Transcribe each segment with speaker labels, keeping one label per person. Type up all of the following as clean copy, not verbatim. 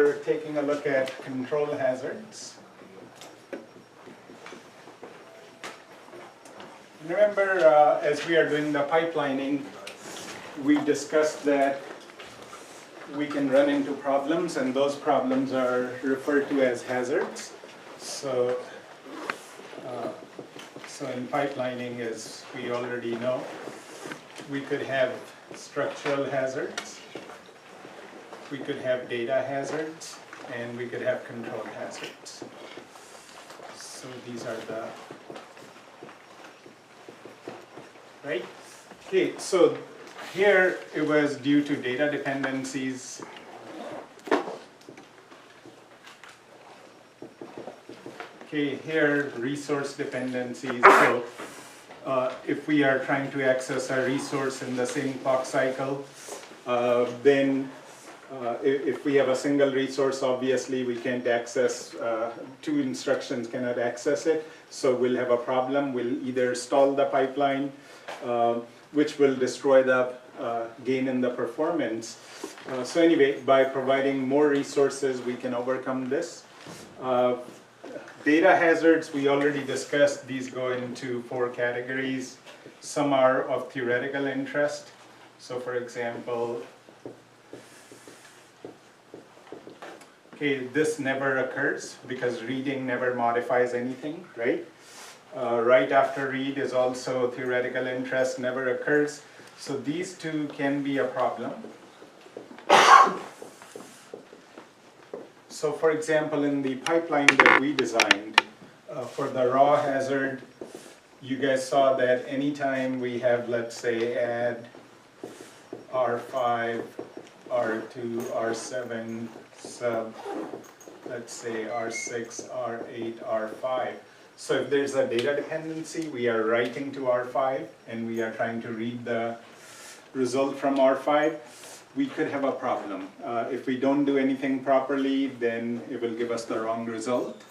Speaker 1: we're taking a look at control hazards. Remember, as we are doing the pipelining, we discussed that we can run into problems, and those problems are referred to as hazards. So in pipelining, as we already know, we could have structural hazards, we could have data hazards, and we could have control hazards. So these are the, right? Okay, so here it was due to data dependencies. Okay, here resource dependencies. So if we are trying to access a resource in the same clock cycle, then if we have a single resource, obviously we can't access, two instructions cannot access it, so we'll have a problem. We'll either stall the pipeline, which will destroy the gain in the performance. So anyway, by providing more resources, we can overcome this. Data hazards, we already discussed. These go into 4 categories. Some are of theoretical interest. So for example, okay, this never occurs because reading never modifies anything, right? Write after read is also theoretical interest, never occurs. So these two can be a problem. So for example, in the pipeline that we designed, for the raw hazard, you guys saw that anytime we have, let's say, add R5, R2, R7, sub, let's say R6, R8, R5. So if there's a data dependency, we are writing to R5 and we are trying to read the result from R5, we could have a problem. If we don't do anything properly, then it will give us the wrong result.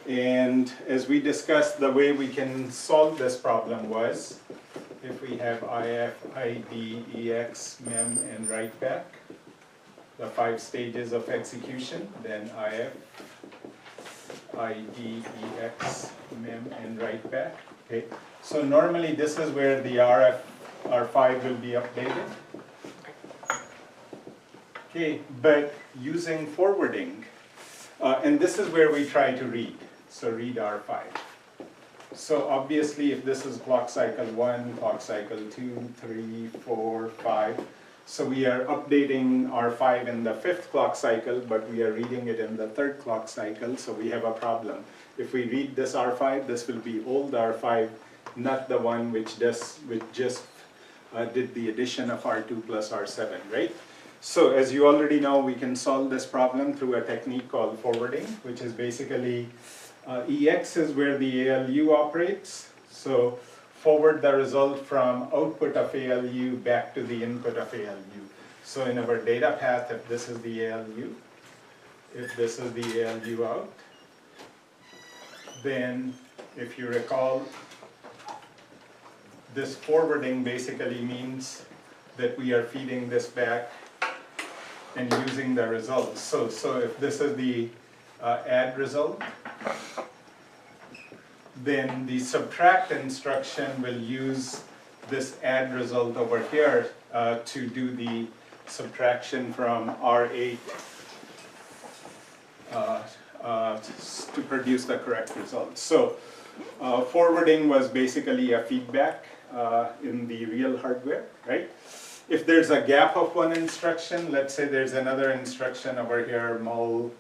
Speaker 1: And as we discussed, the way we can solve this problem was if we have IF, ID, EX, MEM, and write back, the 5 stages of execution, then IF, ID, EX, MEM, and write back. Okay. So normally this is where the R5 will be updated. Okay, but using forwarding, and this is where we try to read. So read R5. So obviously if this is clock cycle 1, clock cycle 2, 3, 4, 5, so we are updating R5 in the 5th clock cycle, but we are reading it in the 3rd clock cycle, so we have a problem. If we read this R5, this will be old R5, not the one which just did the addition of R2 plus R7, right? So as you already know, we can solve this problem through a technique called forwarding, which is basically EX is where the ALU operates. So forward the result from output of ALU back to the input of ALU. So in our data path, if this is the ALU, if this is the ALU out, then if you recall, this forwarding basically means that we are feeding this back and using the results. So if this is the add result, then the subtract instruction will use this add result over here to do the subtraction from R8 to produce the correct result. So forwarding was basically a feedback in the real hardware, right? If there's a gap of one instruction, let's say there's another instruction over here, mul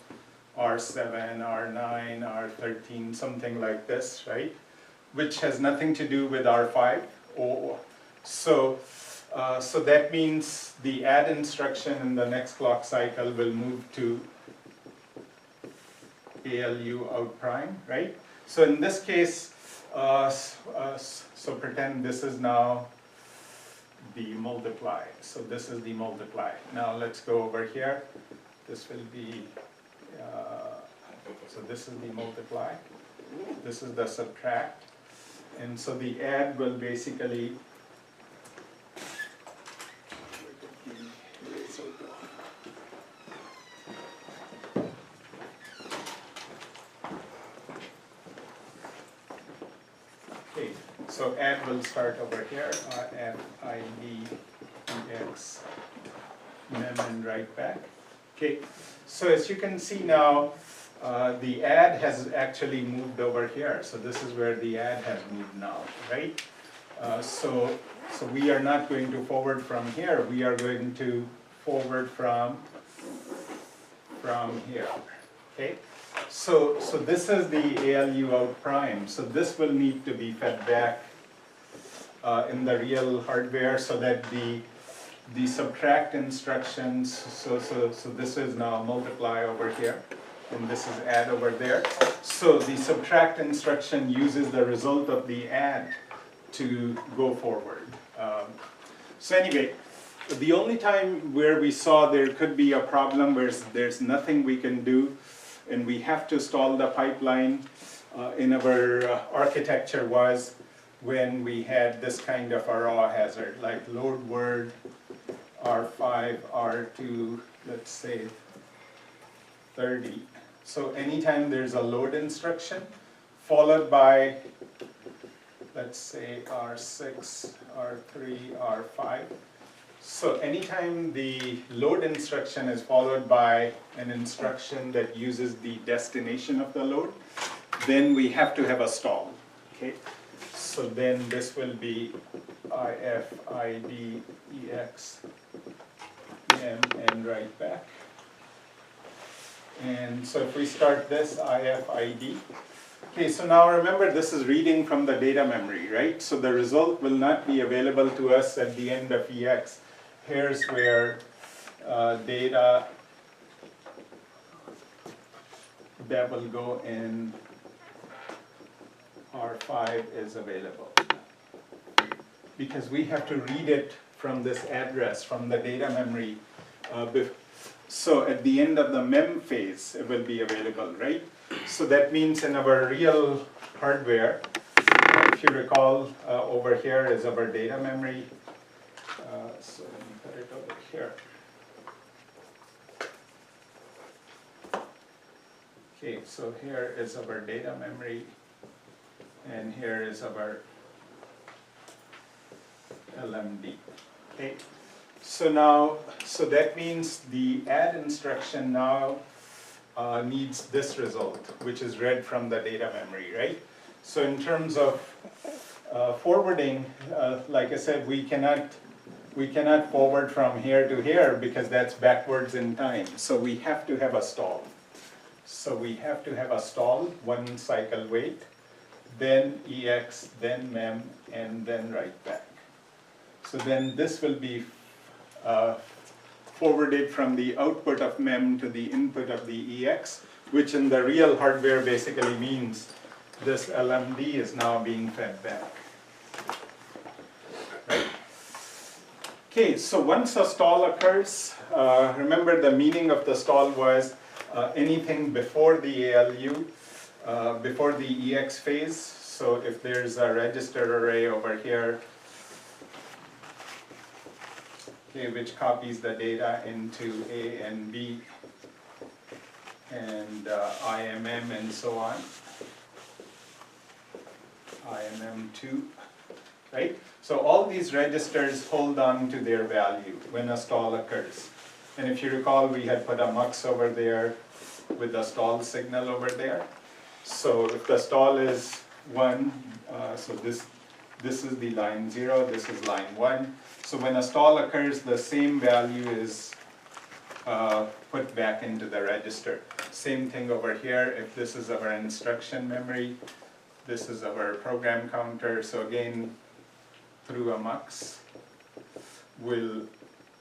Speaker 1: R7, R9, R13, something like this, right? Which has nothing to do with R5. So that means the add instruction in the next clock cycle will move to ALU out prime, right? So in this case, so pretend this is now the multiply. So this is the multiply. Now let's go over here. This will be, so this is the multiply. This is the subtract. And so the add will basically, So add will start over here, add ID, EX, mem, and write back. Okay, so as you can see now, the add has actually moved over here. So this is where the add has moved now, right? So we are not going to forward from here. We are going to forward from here. Okay. So this is the ALU out prime. So this will need to be fed back in the real hardware so that the subtract instructions. So this is now multiply over here, and this is add over there. So the subtract instruction uses the result of the add to go forward. So anyway, the only time where we saw there could be a problem where there's nothing we can do and we have to stall the pipeline in our architecture was when we had this kind of a raw hazard, like load word R5, R2, let's say 30. So anytime there's a load instruction followed by, let's say R6, R3, R5. So anytime the load instruction is followed by an instruction that uses the destination of the load, then we have to have a stall. Okay. So then this will be IF, ID, EX, M, and write back. And so if we start this IF, ID. Okay, so now remember this is reading from the data memory, right? So the result will not be available to us at the end of EX. Here's where data that will go in R5 is available. Because we have to read it from this address, from the data memory. So at the end of the mem phase, it will be available, right? So that means in our real hardware, if you recall, over here is our data memory. So let me put it over here. Okay, so here is our data memory, and here is our LMD. Okay, so now, so that means the add instruction now needs this result, which is read from the data memory, right? So in terms of forwarding, like I said, we cannot forward from here to here because that's backwards in time. So we have to have a stall. So we have to have a stall, one cycle wait, then EX, then mem, and then write back. So then this will be forwarded from the output of mem to the input of the EX, which in the real hardware basically means this LMD is now being fed back. Right? Okay, so once a stall occurs, remember the meaning of the stall was anything before the ALU, before the EX phase. So if there's a register array over here, okay, which copies the data into A and B and IMM and so on, IMM2, right? So all these registers hold on to their value when a stall occurs. And if you recall, we had put a mux over there with the stall signal over there. So if the stall is 1, so this is the line 0, this is line 1. So when a stall occurs, the same value is put back into the register. Same thing over here. If this is our instruction memory, this is our program counter. So again, through a mux,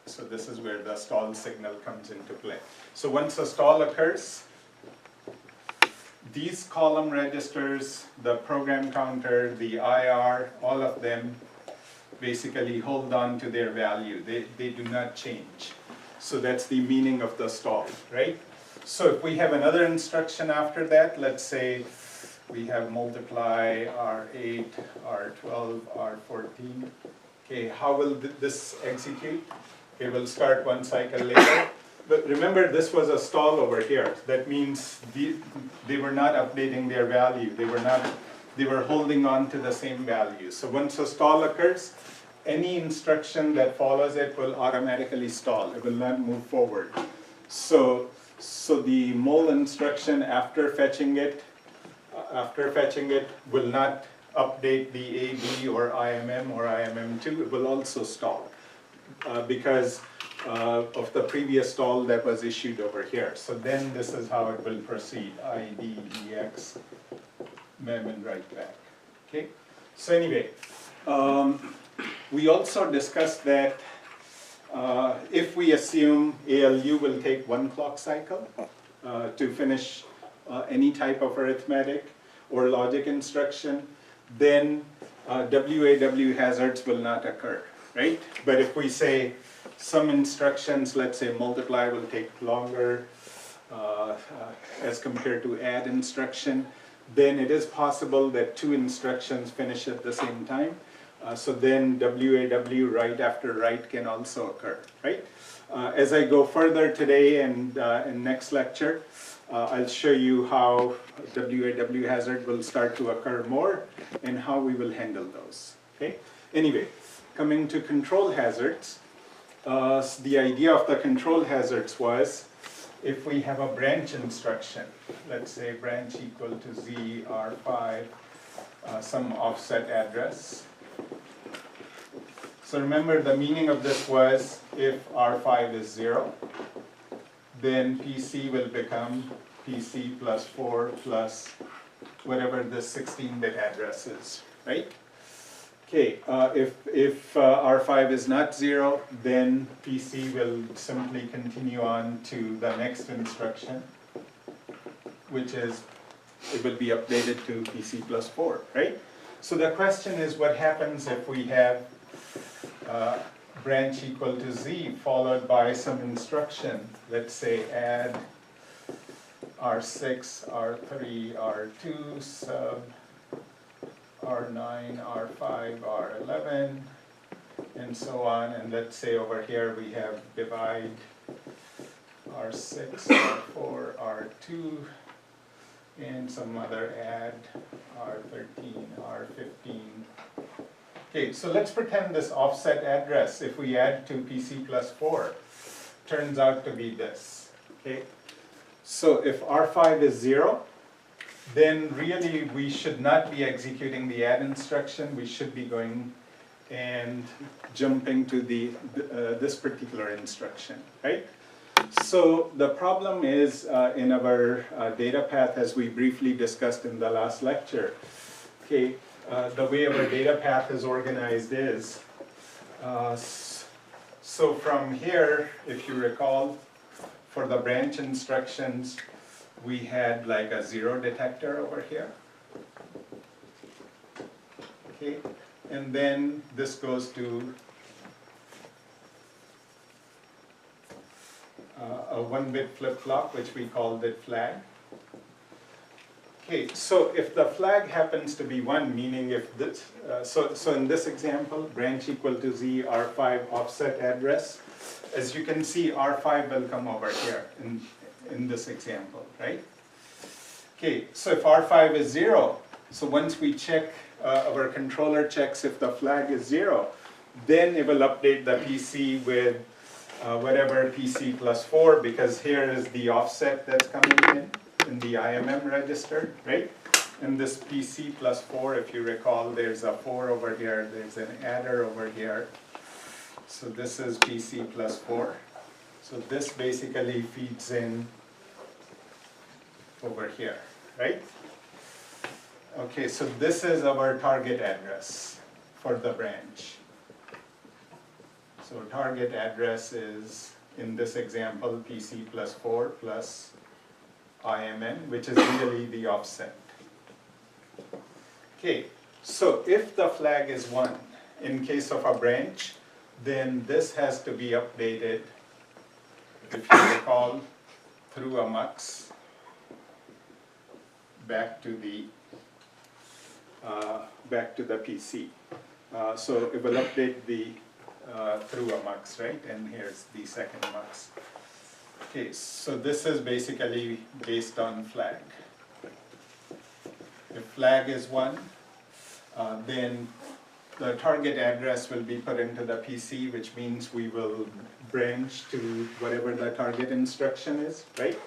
Speaker 1: so this is where the stall signal comes into play. So once a stall occurs, these column registers, the program counter, the IR, all of them basically hold on to their value. They do not change. So that's the meaning of the stall, right? So if we have another instruction after that, let's say we have multiply R8, R12, R14. Okay, how will this execute? It will start one cycle later. But remember, this was a stall over here. That means they were not updating their value. They were not they were holding on to the same value. So once a stall occurs, any instruction that follows it will automatically stall. It will not move forward. So the mul instruction after fetching it will not update the AB or IMM or IMM2. It will also stall because of the previous stall that was issued over here. So then this is how it will proceed: ID, EX, mem, and write back. Okay. So anyway, we also discussed that if we assume ALU will take 1 clock cycle to finish any type of arithmetic or logic instruction, then WAW hazards will not occur, right? But if we say some instructions, let's say multiply, will take longer as compared to add instruction, then it is possible that 2 instructions finish at the same time. So then WAW write after write can also occur, right? As I go further today and in next lecture, I'll show you how WAW hazard will start to occur more and how we will handle those, okay? Anyway, coming to control hazards, the idea of the control hazards was if we have a branch instruction, let's say branch equal to Z R5, some offset address. So remember, the meaning of this was if R5 is 0, then PC will become PC plus 4 plus whatever the 16-bit address is, right? Okay, if R5 is not 0, then PC will simply continue on to the next instruction, which is, it will be updated to PC plus 4, right? So the question is, what happens if we have branch equal to Z followed by some instruction, let's say add R6, R3, R2, sub R9, R5, R11, and so on. And let's say over here we have divide R6, R4, R2, and some other add R13, R15. Okay, so let's pretend this offset address, if we add to PC plus 4, turns out to be this, okay? So if R5 is 0, then really we should not be executing the add instruction. We should be going and jumping to this particular instruction, right? So the problem is in our data path, as we briefly discussed in the last lecture, okay, the way our data path is organized is, so from here, if you recall, for the branch instructions, we had like a 0 detector over here. Okay, and then this goes to a 1-bit flip-flop, which we called it flag. Okay, so if the flag happens to be 1, meaning if this, so in this example, branch equal to Z, R5 offset address, as you can see, R5 will come over here in this example, right? Okay, so if R5 is 0, so once we check, our controller checks if the flag is 0, then it will update the PC with whatever PC plus 4, because here is the offset that's coming in the IMM register, right? And this PC plus 4, if you recall, there's a 4 over here, there's an adder over here. So this is PC plus 4. So this basically feeds in over here, right? Okay, so this is our target address for the branch. So target address is, in this example, PC plus 4 plus IMN, which is really the offset. Okay, so if the flag is 1, in case of a branch, then this has to be updated, if you recall, through a mux back to the PC. So it will update the through a mux, right? And here's the second mux. Okay, so this is basically based on flag. If flag is 1, then the target address will be put into the PC, which means we will branch to whatever the target instruction is, right?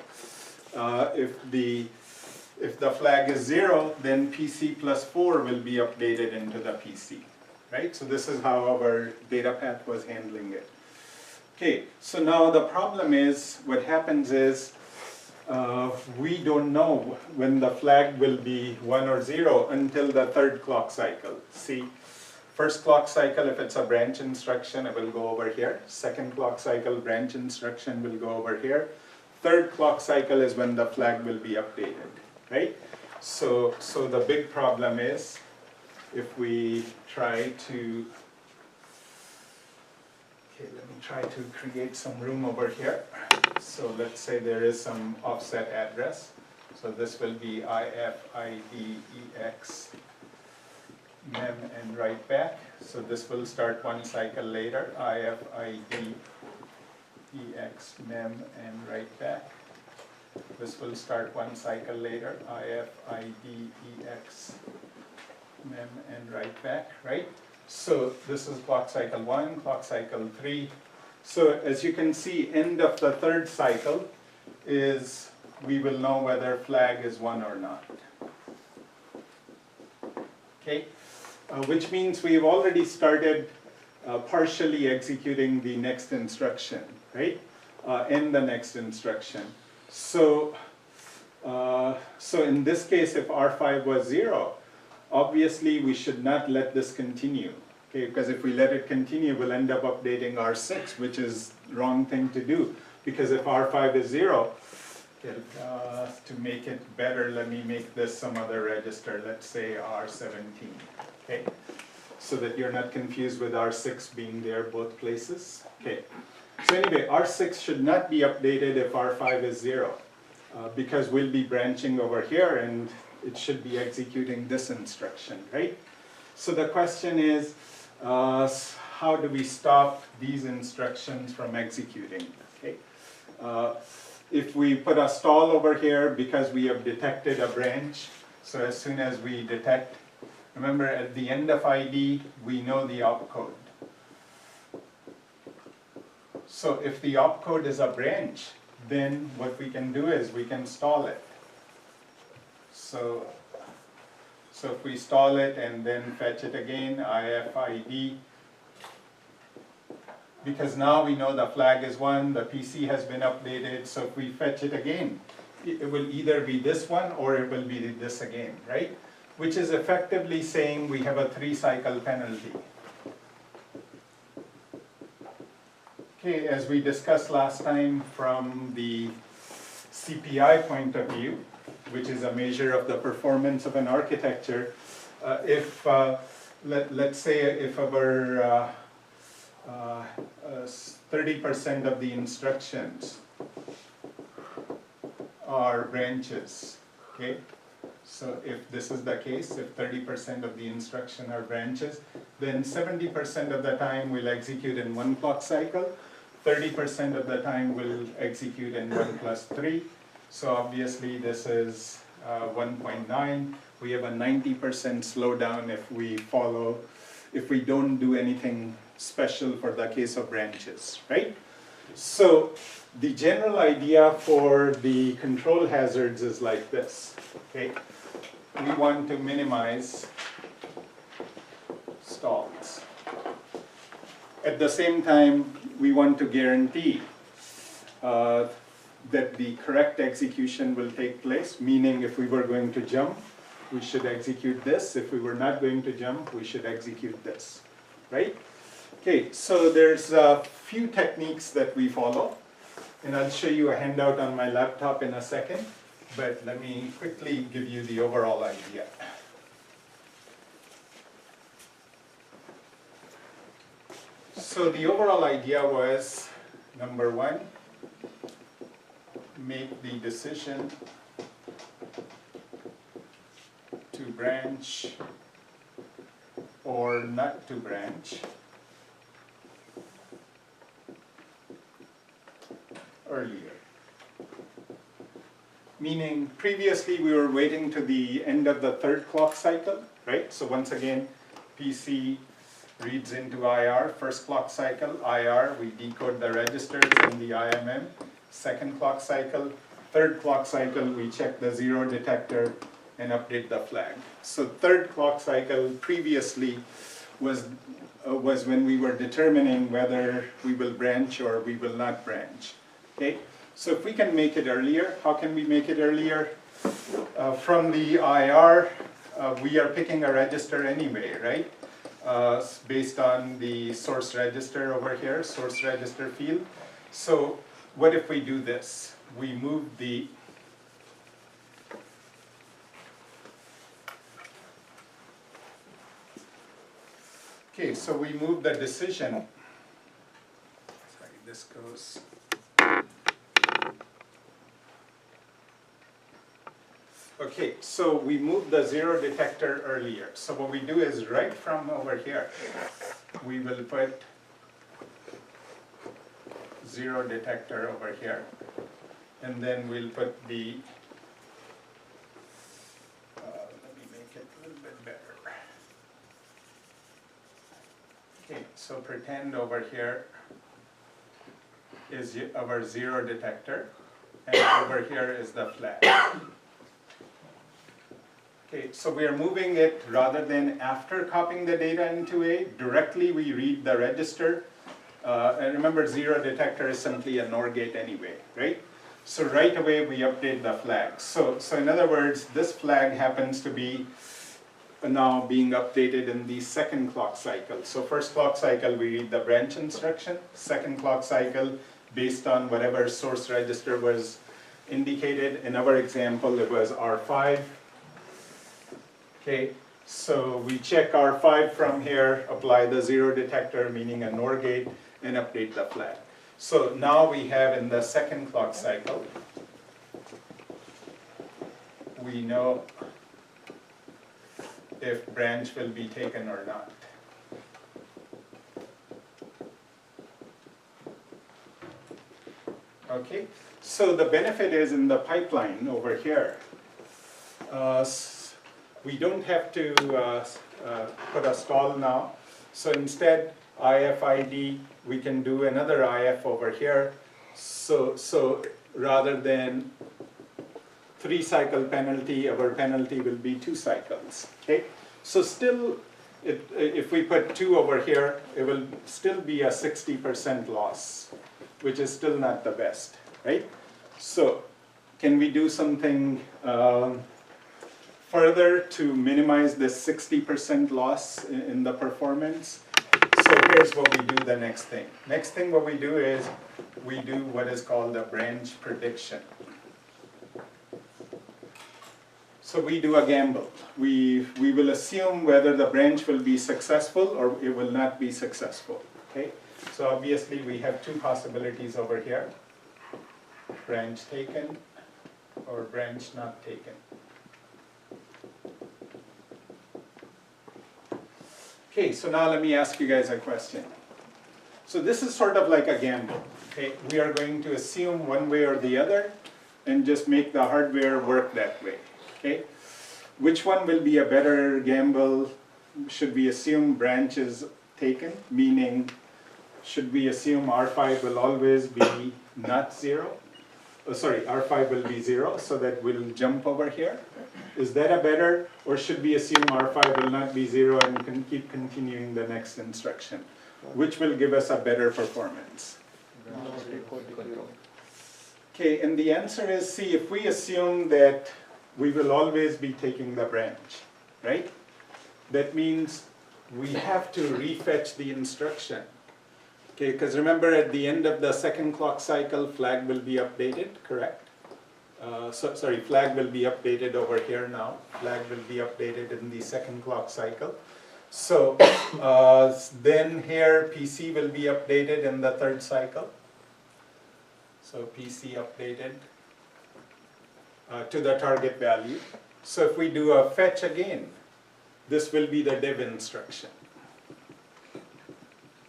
Speaker 1: If the flag is 0, then PC plus 4 will be updated into the PC, right? So this is how our data path was handling it. Okay, so now the problem is, what happens is, we don't know when the flag will be 1 or 0 until the third clock cycle. See, first clock cycle, if it's a branch instruction, it will go over here. Second clock cycle, branch instruction will go over here. Third clock cycle is when the flag will be updated, right? So the big problem is, if we try to, okay, let me try to create some room over here. So let's say there is some offset address. So this will be IFIDEX mem and write back. So this will start one cycle later, IFIDEX mem and write back. This will start one cycle later, IFIDEX mem and write back, right? So this is clock cycle 1, clock cycle 3. So as you can see, end of the third cycle is, we will know whether flag is 1 or not. Okay, which means we've already started partially executing the next instruction, right? In the next instruction. So in this case, if R5 was 0, obviously we should not let this continue. Okay, because if we let it continue, we'll end up updating R6, which is the wrong thing to do. Because if R5 is 0, to make it better, let me make this some other register. Let's say R17, okay? So that you're not confused with R6 being there both places. Okay, so anyway, R6 should not be updated if R5 is 0, because we'll be branching over here and it should be executing this instruction, right? So the question is, how do we stop these instructions from executing? Okay. If we put a stall over here because we have detected a branch, so as soon as we detect, remember at the end of ID, we know the opcode. So if the opcode is a branch, then what we can do is we can stall it. So if we stall it and then fetch it again, IFID, because now we know the flag is 1, the PC has been updated, so if we fetch it again, it will either be this one or it will be this again, right? Which is effectively saying we have a 3-cycle penalty. Okay, as we discussed last time from the CPI point of view, which is a measure of the performance of an architecture, let's say if our 30% of the instructions are branches, okay? So if this is the case, if 30% of the instruction are branches, then 70% of the time we'll execute in 1 clock cycle, 30% of the time we'll execute in 1 + 3. So obviously this is 1.9. We have a 90% slowdown if we don't do anything special for the case of branches, right? So the general idea for the control hazards is like this, okay? We want to minimize stalls. At the same time, we want to guarantee that the correct execution will take place, meaning if we were going to jump, we should execute this. If we were not going to jump, we should execute this, right? Okay, so there's a few techniques that we follow, and I'll show you a handout on my laptop in a second, but let me quickly give you the overall idea. So the overall idea was, number 1, make the decision to branch or not to branch earlier. Meaning previously we were waiting to the end of the third clock cycle, right? So once again, PC reads into IR, first clock cycle, IR, we decode the registers in the IMM, second clock cycle, third clock cycle, we check the zero detector and update the flag. So third clock cycle previously was when we were determining whether we will branch or we will not branch, okay? So if we can make it earlier, how can we make it earlier? From the IR, we are picking a register anyway, right? Based on the source register over here, source register field. So what if we do this? We move the okay, so we move the decision. Sorry, this goes. Okay, so we move the zero detector earlier. So what we do is right from over here, we will put zero detector over here. And then we'll put the, let me make it a little bit better. Okay, so pretend over here is our zero detector, and over here is the flag. Okay, so we are moving it rather than after copying the data into A, directly we read the register. And remember, zero detector is simply a NOR gate anyway, right? So right away we update the flag. So in other words, this flag happens to be now being updated in the second clock cycle. So first clock cycle we read the branch instruction, second clock cycle based on whatever source register was indicated. In our example it was R5. Okay, so we check R5 from here, apply the zero detector, meaning a NOR gate, and update the flag. So now we have in the second clock cycle, we know if branch will be taken or not. Okay, so the benefit is in the pipeline over here, we don't have to put a stall now. So instead, IFID, we can do another IF over here. So rather than 3 cycle penalty, our penalty will be 2 cycles. Okay. So still, if we put 2 over here, it will still be a 60% loss, which is still not the best, right? So can we do something further to minimize this 60% loss in the performance? So here's what we do the next thing. Next thing what we do is we do what is called a branch prediction. So we do a gamble. We will assume whether the branch will be successful or it will not be successful. Okay? So obviously we have 2 possibilities over here. Branch taken or branch not taken. Okay, so now let me ask you guys a question. So this is sort of like a gamble. Okay, we are going to assume one way or the other and just make the hardware work that way. Okay, which one will be a better gamble? Should we assume branch is taken? Meaning, should we assume R5 will always be not 0? Oh, sorry, R5 will be 0, so that we'll jump over here. Is that a better, or should we assume R5 will not be 0 and can keep continuing the next instruction? Which will give us a better performance? Okay, and the answer is, see, if we assume that we will always be taking the branch, right? That means we have to refetch the instruction. Okay, because remember at the end of the second clock cycle, flag will be updated, correct? Flag will be updated over here now. Flag will be updated in the second clock cycle. So then here PC will be updated in the third cycle. So PC updated to the target value. So if we do a fetch again, this will be the div instruction,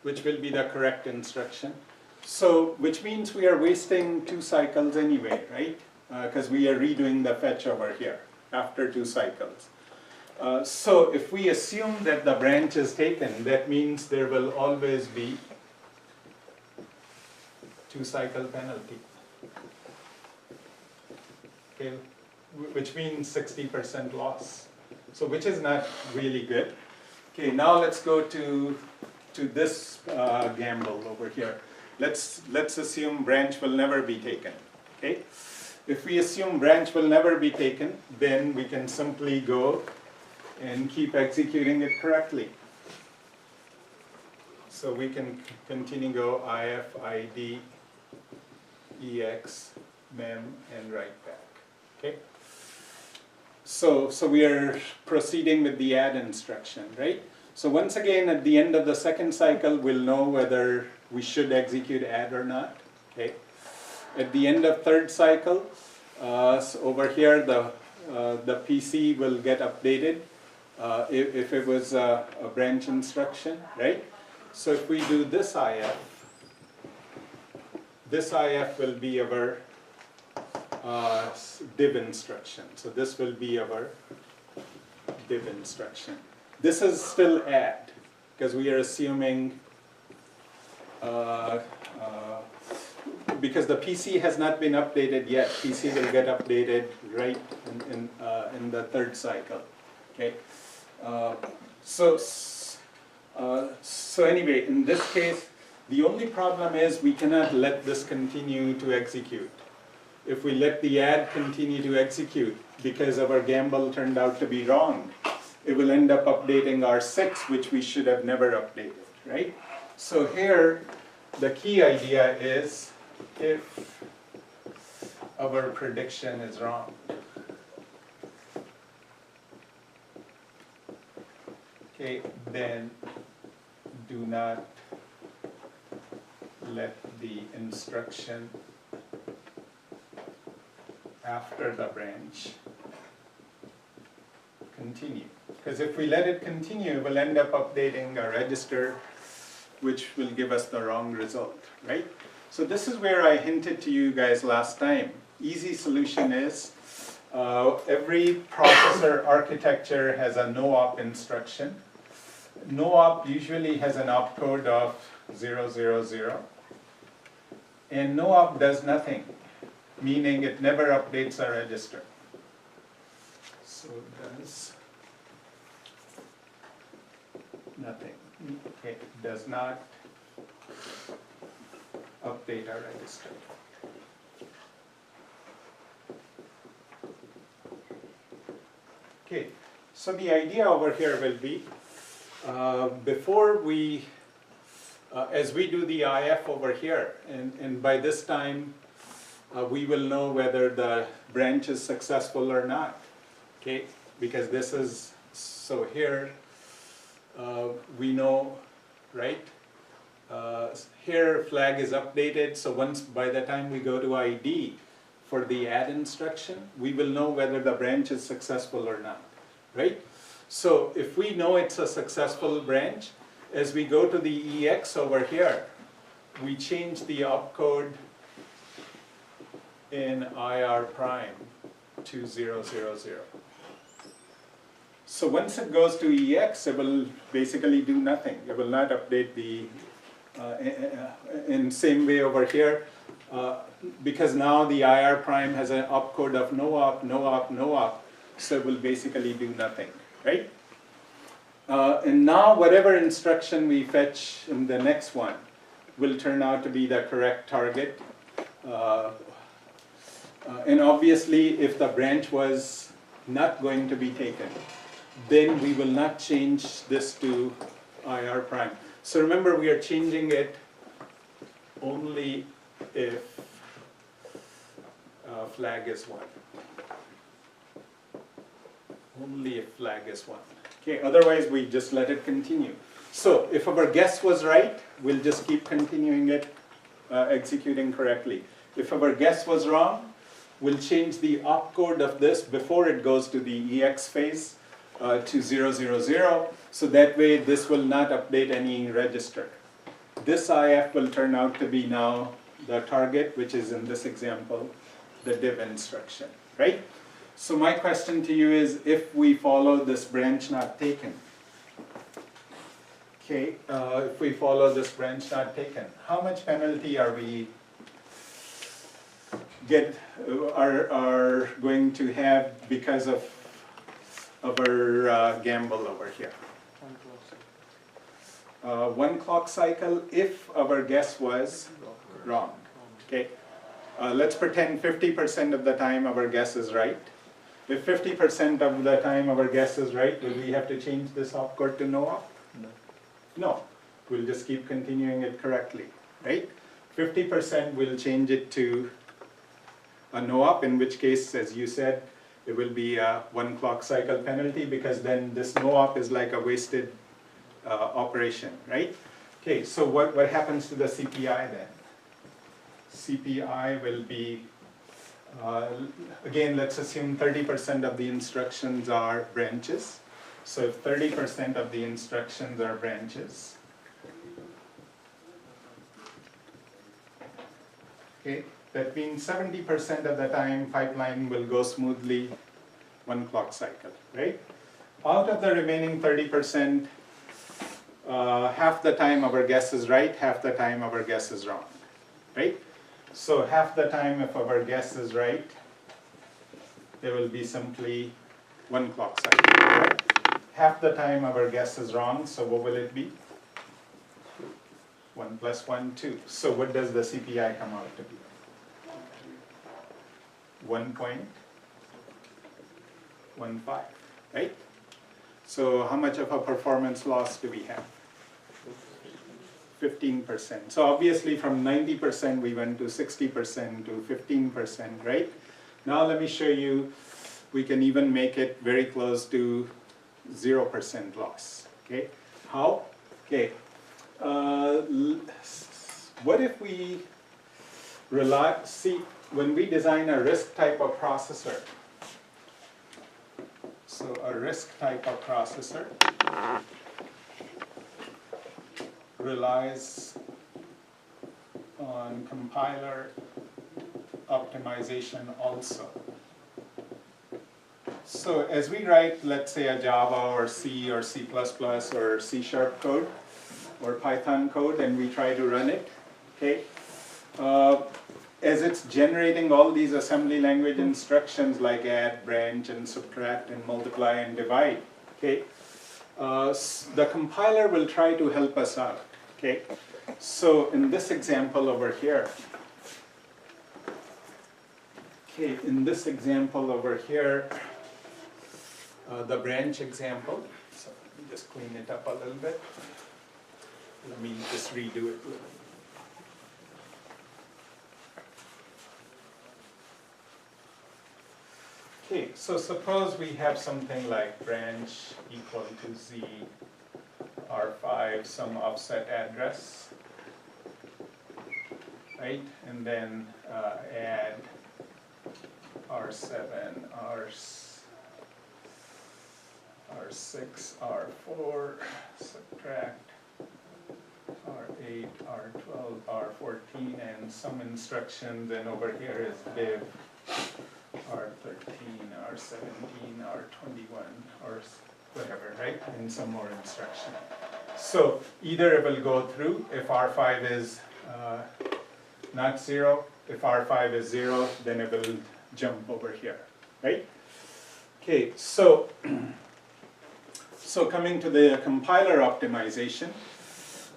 Speaker 1: which will be the correct instruction. So, which means we are wasting 2 cycles anyway, right? because we are redoing the fetch over here after 2 cycles. So if we assume that the branch is taken, that means there will always be 2 cycle penalty. Okay, which means 60% loss. So which is not really good. Okay, now let's go to this gamble over here. Let's assume branch will never be taken. Okay, if we assume branch will never be taken, then we can simply go and keep executing it correctly. So we can continue go if, id, ex, mem, and write back. Okay. So we are proceeding with the add instruction, right? So once again, at the end of the second cycle, we'll know whether we should execute add or not. Okay. At the end of third cycle, so over here, the PC will get updated if it was a branch instruction, right? So if we do this if will be our div instruction. So this will be our div instruction. This is still add, because we are assuming, because the PC has not been updated yet. PC will get updated right in the third cycle. Okay. So anyway, in this case, the only problem is we cannot let this continue to execute. If we let the add continue to execute, because our gamble turned out to be wrong, it will end up updating our 6, which we should have never updated, right? So here, the key idea is if our prediction is wrong, okay, then do not let the instruction after the branch continue. Because if we let it continue, we'll end up updating a register, which will give us the wrong result, right? So this is where I hinted to you guys last time. Easy solution is, every processor architecture has a no-op instruction. No-op usually has an opcode of 000, and no-op does nothing, meaning it never updates a register. So it does nothing. Okay, it does not update our register. Okay, so the idea over here will be, before we, as we do the IF over here, and by this time, we will know whether the branch is successful or not, okay? Because this is, so here, we know, right? Here flag is updated, so once, by the time we go to ID for the add instruction, we will know whether the branch is successful or not, right? So if we know it's a successful branch, as we go to the EX over here, we change the opcode in IR prime to 000. So once it goes to EX, it will basically do nothing. It will not update the, in same way over here, because now the IR prime has an opcode of no op, no op, no op, so it will basically do nothing, right? And now whatever instruction we fetch in the next one will turn out to be the correct target. And obviously, if the branch was not going to be taken, then we will not change this to IR prime. So remember, we are changing it only if flag is 1. Only if flag is 1. Okay, otherwise we just let it continue. So if our guess was right, we'll just keep continuing it, executing correctly. If our guess was wrong, we'll change the opcode of this before it goes to the EX phase to 000, so that way this will not update any register. This IF will turn out to be now the target, which is in this example the div instruction, right? So my question to you is, if we follow this branch not taken, okay, if we follow this branch not taken, how much penalty are we are going to have because of our gamble over here? 1 clock cycle if our guess was wrong. Okay, let's pretend 50% of the time our guess is right. If 50% of the time our guess is right, will we have to change this opcode to no op?
Speaker 2: No.
Speaker 1: No, we'll just keep continuing it correctly, right? 50% we'll change it to a no op, in which case, as you said, it will be a 1 clock cycle penalty, because then this no op is like a wasted operation, right? Okay, so what happens to the CPI then? CPI will be, again, let's assume 30% of the instructions are branches. So if 30% of the instructions are branches, okay, that means 70% of the time pipeline will go smoothly 1 clock cycle, right? Out of the remaining 30%, half the time our guess is right, half the time our guess is wrong, right? So half the time if our guess is right, there will be simply 1 clock cycle, right? Half the time our guess is wrong, so what will it be? 1 plus 1, 2. So what does the CPI come out to be? 1.15, right? So how much of a performance loss do we have? 15%. So obviously from 90% we went to 60% to 15%, right? Now let me show you, we can even make it very close to 0% loss, okay? How? Okay, what if we when we design a RISC type of processor, so a RISC type of processor relies on compiler optimization also. So as we write, let's say, a Java or C or C++ or C# code or Python code, and we try to run it, okay? As it's generating all these assembly language instructions like add, branch, and subtract, and multiply, and divide, okay? The compiler will try to help us out, okay? So in this example over here, okay, the branch example, so let me just clean it up a little bit. Let me just redo it. Okay, so suppose we have something like branch equal to Z, R5, some offset address, right? And then add R7, R6, R4, subtract R8, R12, R14, and some instructions, and over here is div R13, R17, R21, or whatever, right? And some more instruction. So either it will go through if R5 is not 0. If R5 is 0, then it will jump over here, right? Okay, so coming to the compiler optimization,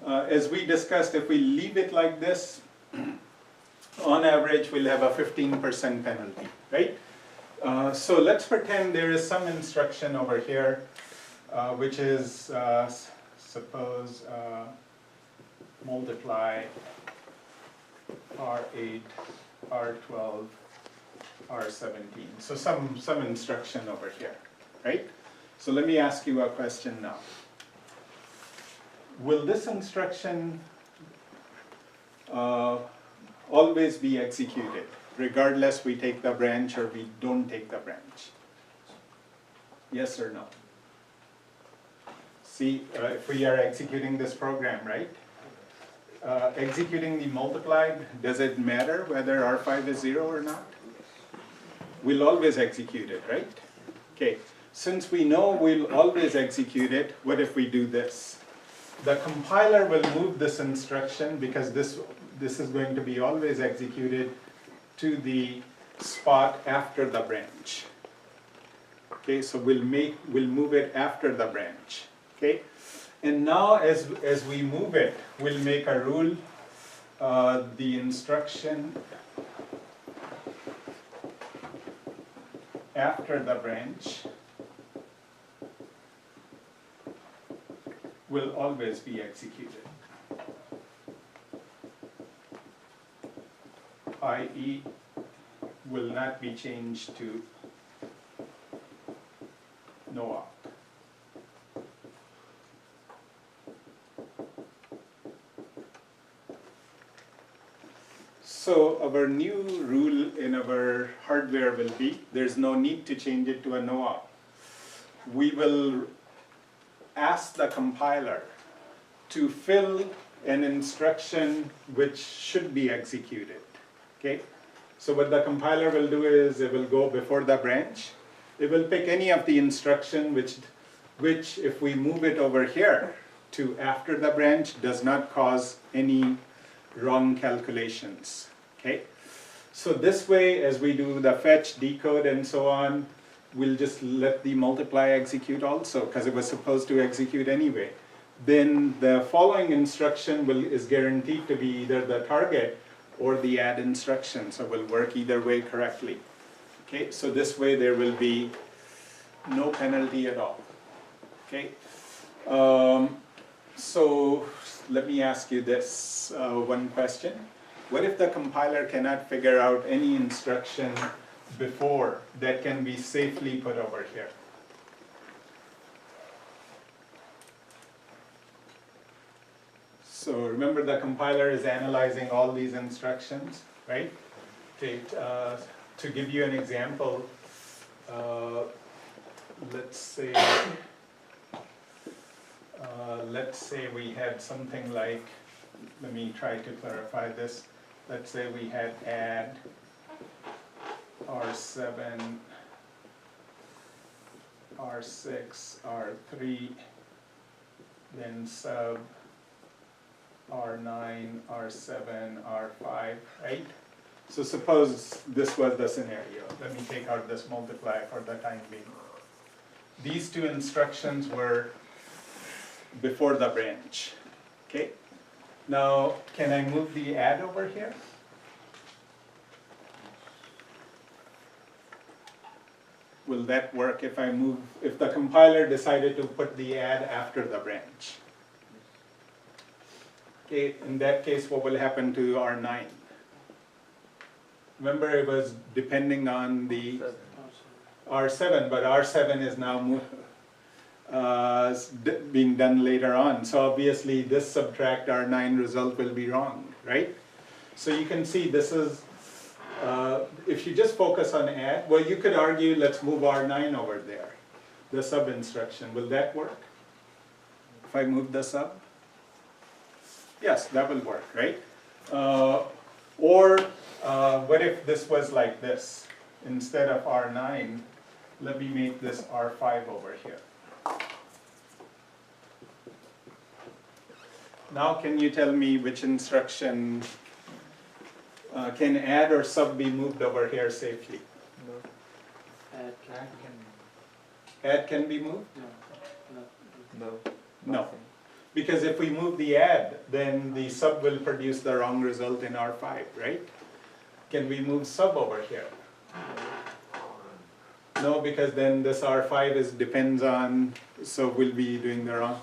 Speaker 1: as we discussed, if we leave it like this, on average we'll have a 15% penalty, right? So let's pretend there is some instruction over here, which is, suppose, multiply R8, R12, R17. So some instruction over here, right? So let me ask you a question now. Will this instruction always be executed, regardless we take the branch or we don't take the branch? Yes or no? See, if we are executing this program, right? Executing the multiplied, does it matter whether R5 is 0 or not? we'll always execute it, right? Okay, since we know we'll always execute it, what if we do this? The compiler will move this instruction because this is going to be always executed to the spot after the branch. Okay, so we'll move it after the branch. Okay, and now as we move it, we'll make a rule. The instruction after the branch will always be executed, i.e. will not be changed to no op. So our new rule in our hardware will be, there's no need to change it to a no op. We will ask the compiler to fill an instruction which should be executed. Okay? So what the compiler will do is it will go before the branch. It will pick any of the instruction which if we move it over here to after the branch does not cause any wrong calculations. Okay? So this way, as we do the fetch, decode, and so on, we'll just let the multiply execute also, because it was supposed to execute anyway. Then the following instruction is guaranteed to be either the target or the add instruction, so will work either way correctly. Okay, so this way there will be no penalty at all. Okay, so let me ask you this one question. What if the compiler cannot figure out any instruction before that can be safely put over here? So remember, the compiler is analyzing all these instructions, right? To give you an example, let's say we had something like, let me try to clarify this. Let's say we had add R7, R6, R3, then sub R9, R7, R5, right? So suppose this was the scenario. Let me take out this multiply for the time being. These two instructions were before the branch. Okay? Now, can I move the add over here? Will that work if if the compiler decided to put the add after the branch? Okay, in that case, what will happen to R9? Remember, it was depending on the R7, but R7 is now being done later on. So obviously, this subtract R9 result will be wrong, right? So you can see this is, if you just focus on add, well, you could argue, let's move R9 over there, the sub instruction. Will that work? If I move the sub? Yes, that will work, right? Or what if this was like this? Instead of R9, let me make this R5 over here. Now can you tell me which instruction can add or sub be moved over here safely?
Speaker 2: No.
Speaker 1: Add can be moved?
Speaker 2: No.
Speaker 1: No. Because if we move the add, then the sub will produce the wrong result in R5, right? Can we move sub over here? No, because then this R5 depends on, so we'll be doing the wrong.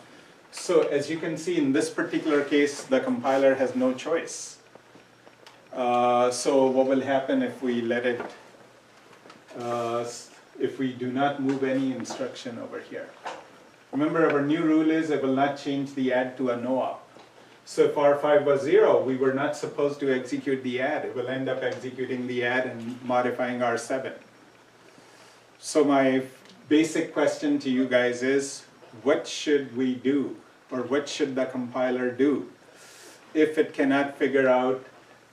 Speaker 1: So as you can see, in this particular case, the compiler has no choice. So what will happen if we let it, if we do not move any instruction over here? Remember, our new rule is it will not change the add to a no-op. So if R5 was 0, we were not supposed to execute the add. It will end up executing the add and modifying R7. So my basic question to you guys is, what should we do, or what should the compiler do if it cannot figure out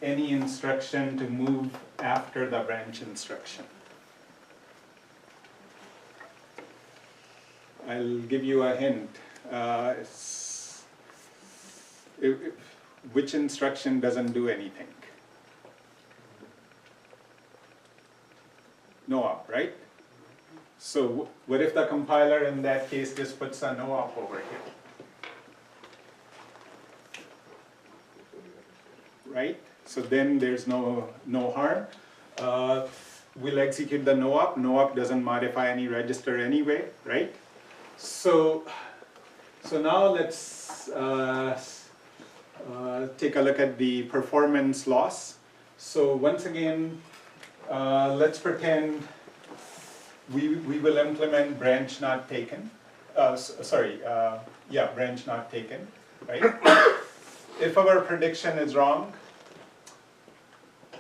Speaker 1: any instruction to move after the branch instruction? I'll give you a hint. Which instruction doesn't do anything? No op, right? So what if the compiler in that case just puts a no op over here? Right? So then there's no harm. We'll execute the no op. No op doesn't modify any register anyway, right? So now let's take a look at the performance loss. So once again, let's pretend we will implement branch not taken. Branch not taken, right? If our prediction is wrong,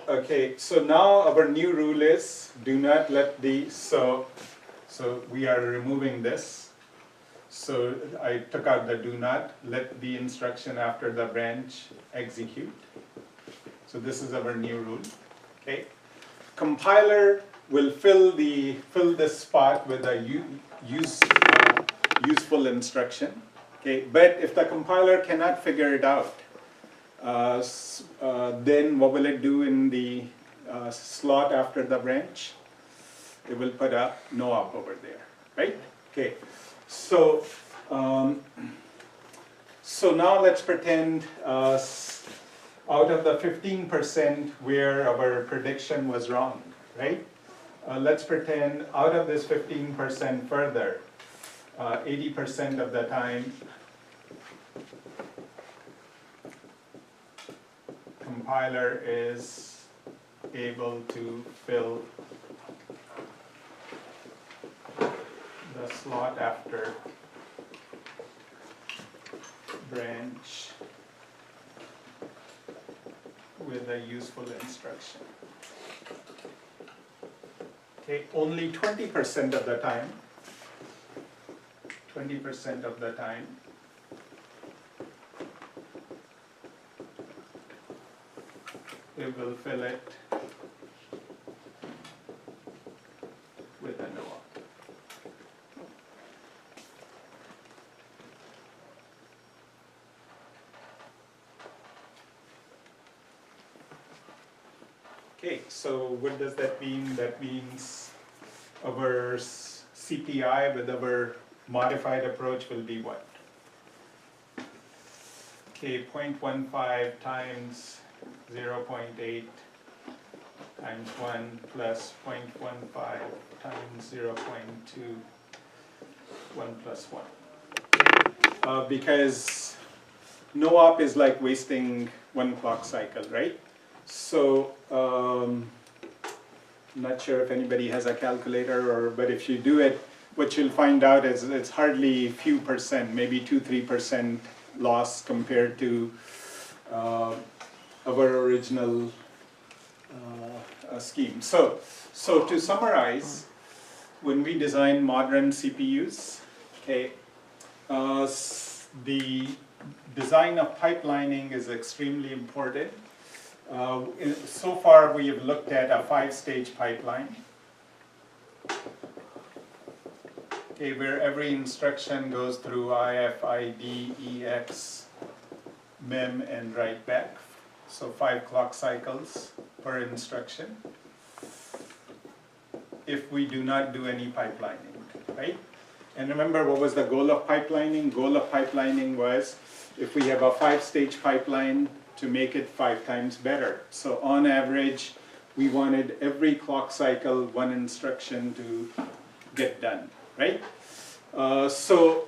Speaker 1: okay, so now our new rule is do not let the, so we are removing this. So I took out the do not, let the instruction after the branch execute. So this is our new rule, okay? Compiler will fill this spot with a useful instruction, okay? But if the compiler cannot figure it out, then what will it do in the slot after the branch? It will put a no op over there, right? Okay. So now let's pretend out of the 15% where our prediction was wrong, right? Let's pretend out of this 15% further, 80% of the time, compiler is able to fill the slot after branch with a useful instruction. Okay, only 20% of the time, 20% of the time, it will fill it with a no op. Okay, so what does that mean? That means our CPI with our modified approach will be what? Okay, 0.15 times 0.8 times 1 plus 0.15 times 0.2, 1 plus 1. Because no op is like wasting one clock cycle, right? So, I'm not sure if anybody has a calculator, but if you do it, what you'll find out is it's hardly few percent, maybe 2-3% loss compared to our original scheme. So to summarize, when we design modern CPUs, okay, the design of pipelining is extremely important. So far we have looked at a 5-stage pipeline, okay, where every instruction goes through IF, ID, EX, mem, and write back. So 5 clock cycles per instruction if we do not do any pipelining, right? And remember, what was the goal of pipelining? Goal of pipelining was if we have a 5-stage pipeline, to make it 5 times better. So on average, we wanted every clock cycle 1 instruction to get done, right? So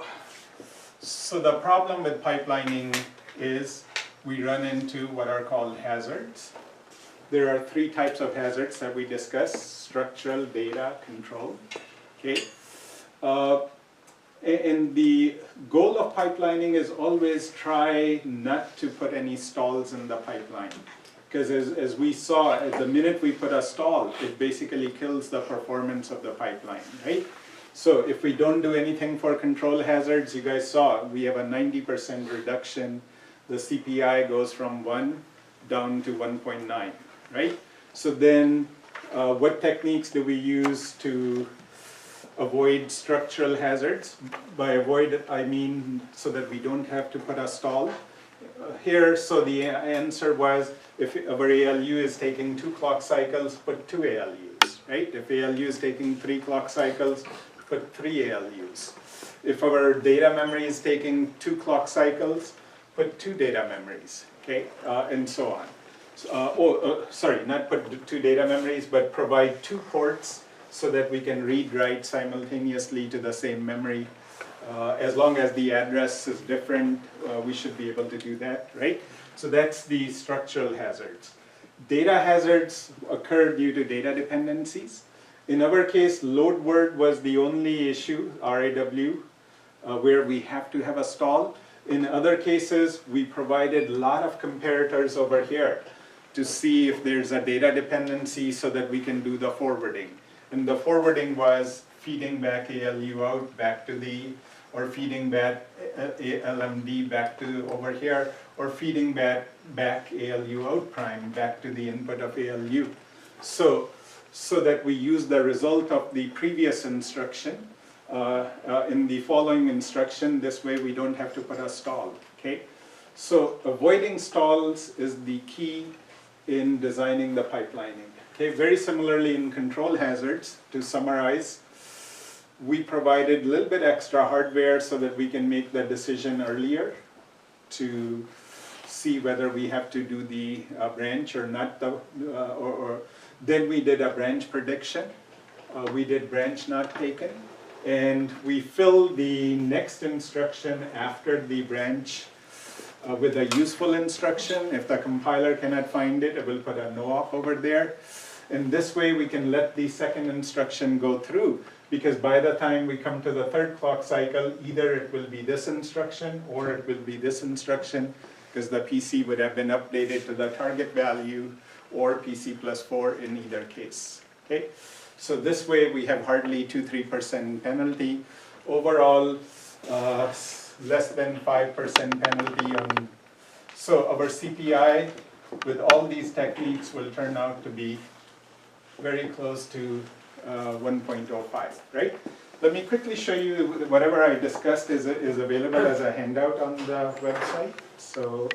Speaker 1: the problem with pipelining is we run into what are called hazards. There are 3 types of hazards that we discussed: structural, data, control. Okay. And the goal of pipelining is always try not to put any stalls in the pipeline. Because as we saw, at the minute we put a stall, it basically kills the performance of the pipeline, right? So if we don't do anything for control hazards, you guys saw, we have a 90% reduction. The CPI goes from 1 down to 1.9, right? So then what techniques do we use to avoid structural hazards. By avoid, I mean so that we don't have to put a stall. Here, so the answer was, if our ALU is taking 2 clock cycles, put 2 ALUs, right? If ALU is taking 3 clock cycles, put 3 ALUs. If our data memory is taking 2 clock cycles, put 2 data memories, okay, and so on. Sorry, not put 2 data memories, but provide 2 ports so that we can read, write simultaneously to the same memory. As long as the address is different, we should be able to do that, right? So that's the structural hazards. Data hazards occur due to data dependencies. In our case, load word was the only issue, RAW, where we have to have a stall. In other cases, we provided a lot of comparators over here to see if there's a data dependency so that we can do the forwarding. And the forwarding was feeding back ALU out back to the, or feeding back LMD back to over here, or feeding back ALU out prime back to the input of ALU. So that we use the result of the previous instruction in the following instruction. This way we don't have to put a stall, okay? So avoiding stalls is the key in designing the pipelining. Okay, very similarly in control hazards, to summarize, we provided a little bit extra hardware so that we can make the decision earlier to see whether we have to do the branch or not, or then we did a branch prediction. We did branch not taken, and we filled the next instruction after the branch with a useful instruction. If the compiler cannot find it, it will put a no-op over there. And this way we can let the second instruction go through, because by the time we come to the 3rd clock cycle, either it will be this instruction or it will be this instruction, because the PC would have been updated to the target value, or PC plus 4 in either case. Okay? So this way we have hardly 2-3% penalty. Overall, less than 5% penalty on. So our CPI with all these techniques will turn out to be very close to 1.05, right? Let me quickly show you whatever I discussed is available as a handout on the website. So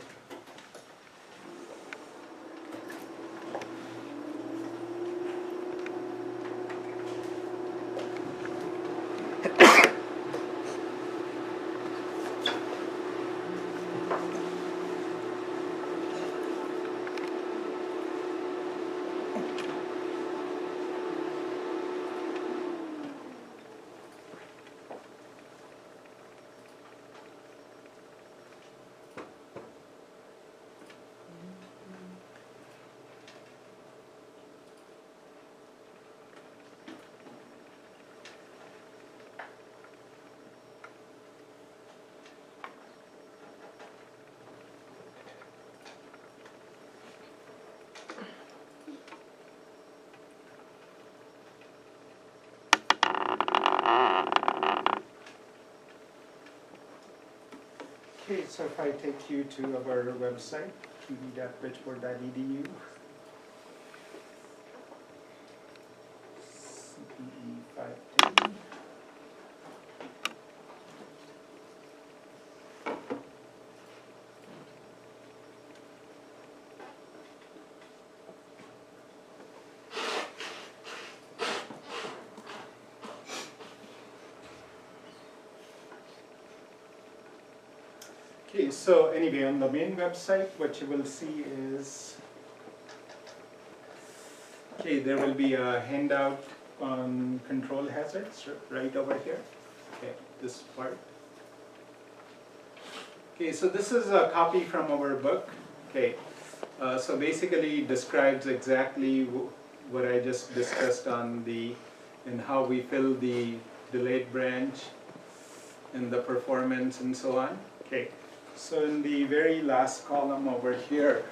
Speaker 1: okay, so if I take you to our website, td.bridgeport.edu, CPE 510. Okay, so anyway, on the main website, what you will see is, okay, there will be a handout on control hazards right over here. Okay, this part. Okay, so this is a copy from our book. Okay, so basically it describes exactly what I just discussed on the, and how we fill the delayed branch and the performance and so on. Okay. So in the very last column over here,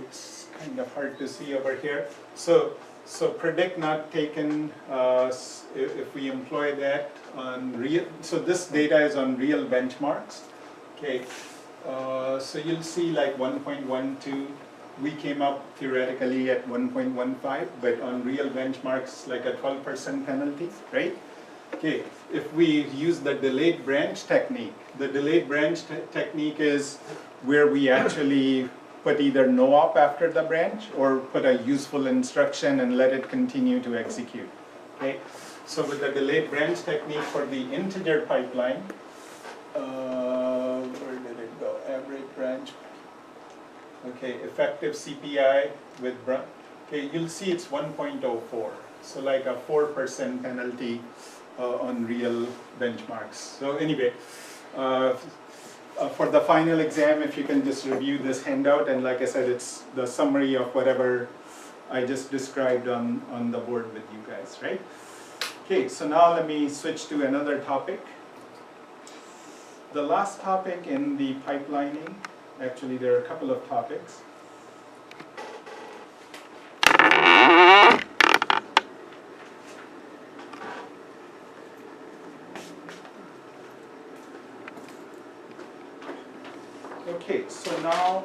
Speaker 1: it's kind of hard to see over here. So predict not taken, if we employ that on real, so this data is on real benchmarks. Okay, so you'll see like 1.12 we came up theoretically at 1.15, but on real benchmarks, like a 12% penalty, right? Okay, if we use the delayed branch technique, the delayed branch technique is where we actually put either no op after the branch or put a useful instruction and let it continue to execute. Okay, so with the delayed branch technique for the integer pipeline, where did it go? Average branch. Okay, effective CPI with branch. Okay, you'll see it's 1.04. So like a 4% penalty on real benchmarks. So anyway, for the final exam, if you can just review this handout, and like I said, it's the summary of whatever I just described on the board with you guys, right? Okay, so now let me switch to another topic. The last topic in the pipelining, actually there are a couple of topics. Okay, so now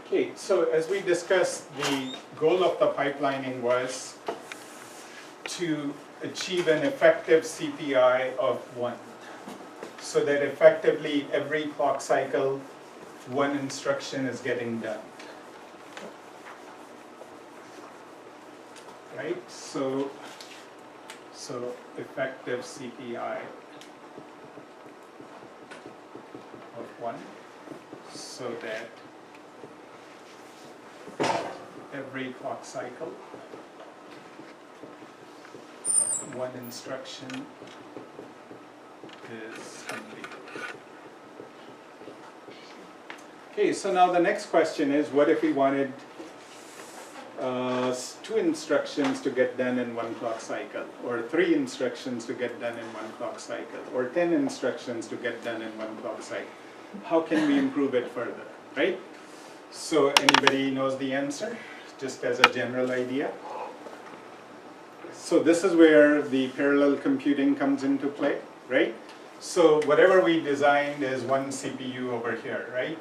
Speaker 1: okay, so as we discussed, the goal of the pipelining was to achieve an effective CPI of 1, so that effectively every clock cycle, one instruction is getting done. Right, so effective CPI of 1, so that every clock cycle, one instruction is completed. Okay, so now the next question is, what if we wanted 2 instructions to get done in 1 clock cycle, or 3 instructions to get done in 1 clock cycle, or 10 instructions to get done in 1 clock cycle? How can we improve it further, right? So anybody knows the answer, just as a general idea? So this is where the parallel computing comes into play, right? So whatever we designed is 1 CPU over here, right?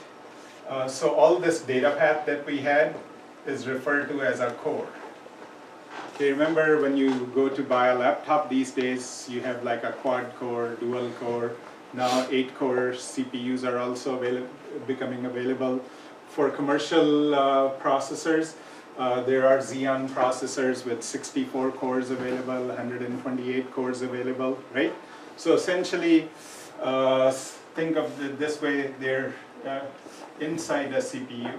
Speaker 1: So all this data path that we had is referred to as our core. Okay, remember when you go to buy a laptop these days, you have like a quad core, dual core. Now 8 core CPUs are also becoming available. For commercial processors, there are Xeon processors with 64 cores available, 128 cores available, right? So essentially, think of it this way, they're inside a CPU.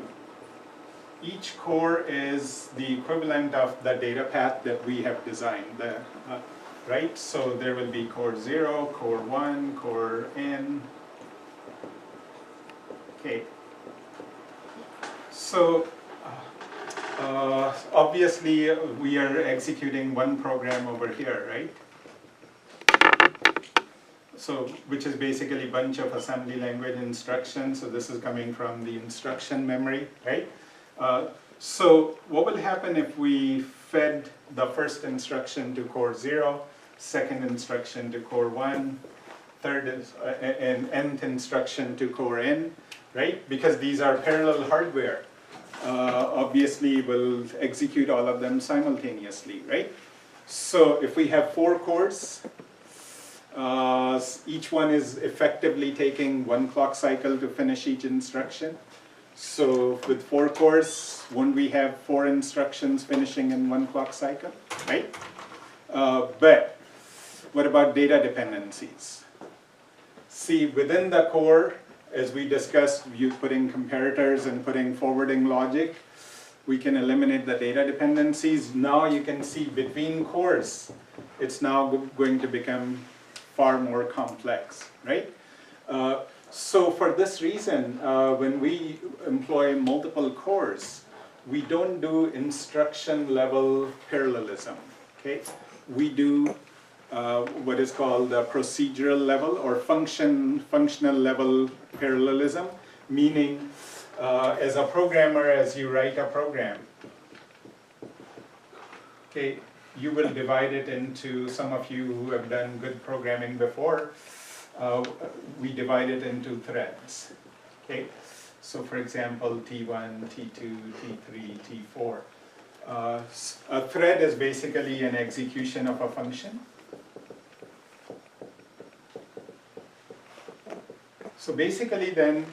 Speaker 1: Each core is the equivalent of the data path that we have designed, right? So there will be core 0, core 1, core n. Okay. So obviously we are executing 1 program over here, right? So which is basically a bunch of assembly language instructions. So this is coming from the instruction memory, right? So what will happen if we fed the first instruction to core 0, second instruction to core 1, third and nth instruction to core n, right? Because these are parallel hardware. Obviously we'll execute all of them simultaneously, right? So if we have 4 cores, each one is effectively taking 1 clock cycle to finish each instruction. So with 4 cores, won't we have 4 instructions finishing in 1 clock cycle, right? But what about data dependencies? See, within the core, as we discussed, you putting comparators and putting forwarding logic, we can eliminate the data dependencies. Now you can see between cores, it's now going to become far more complex, right? So for this reason, when we employ multiple cores, we don't do instruction level parallelism, okay? We do what is called the procedural level or functional level parallelism, meaning as a programmer, as you write a program, okay, you will divide it into, some of you who have done good programming before, we divide it into threads. Okay? So for example, T1, T2, T3, T4. A thread is basically an execution of a function. So basically then,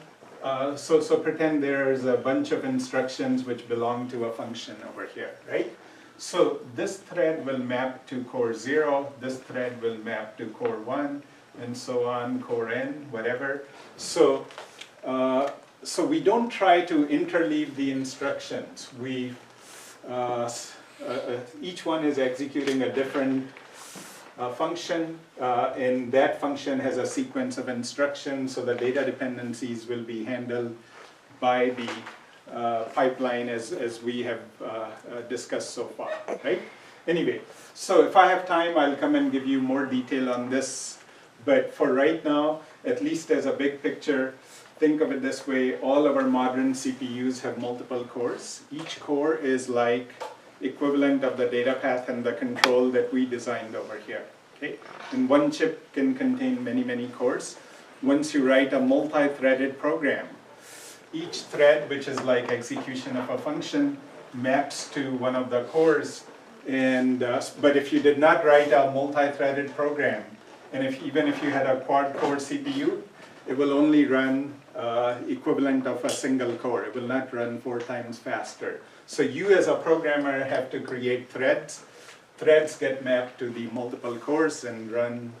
Speaker 1: so pretend there's a bunch of instructions which belong to a function over here, right? So this thread will map to core 0, this thread will map to core 1, and so on, core n, whatever. So, so we don't try to interleave the instructions. We, each one is executing a different function, and that function has a sequence of instructions, so the data dependencies will be handled by the pipeline as we have discussed so far, right? Anyway, so if I have time, I'll come and give you more detail on this, but for right now, at least as a big picture, think of it this way: all of our modern CPUs have multiple cores. Each core is like equivalent of the data path and the control that we designed over here. Okay? And one chip can contain many, many cores. Once you write a multi-threaded program, each thread, which is like execution of a function, maps to one of the cores. And but if you did not write a multi-threaded program, and even if you had a quad-core CPU, it will only run equivalent of a single core. It will not run 4 times faster. So you as a programmer have to create threads. Threads get mapped to the multiple cores and run